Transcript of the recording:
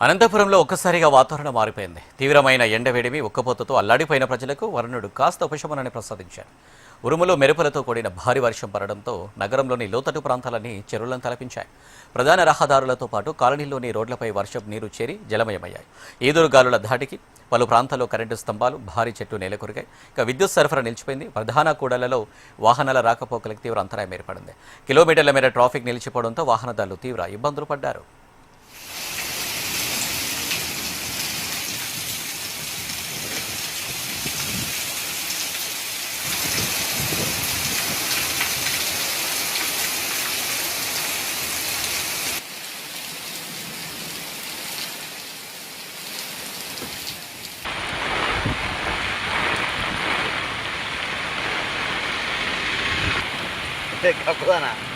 అనంతపురంలో ఒక్కసారిగా వాతావరణం మారిపోయింది. తీవ్రమైన ఎండవేడిమి ఉక్కపోతతో అల్లాడిపోయిన ప్రజలకు వరుణుడు కాస్త ఉపశమనాన్ని ప్రసాదించాడు. ఉరుములు మెరుపులతో కూడిన భారీ వర్షం పడడంతో నగరంలోని లోతట్టు ప్రాంతాలన్నీ చెరువులను తలపించాయి. ప్రధాన రహదారులతో పాటు కాలనీలోని రోడ్లపై వర్షపు నీరు చేరి జలమయమయ్యాయి. ఈదురుగాలుల ధాటికి పలు ప్రాంతాల్లో కరెంటు స్తంభాలు, భారీ చెట్లు నేలకొరిగాయి. ఇక విద్యుత్ సరఫరా నిలిచిపోయింది. ప్రధాన కూడళ్లలో వాహనాల రాకపోకలకు తీవ్ర అంతరాయం ఏర్పడింది. కిలోమీటర్ల మేర ట్రాఫిక్ నిలిచిపోవడంతో వాహనదారులు తీవ్ర ఇబ్బందులు పడ్డారు. Kapıdan ha.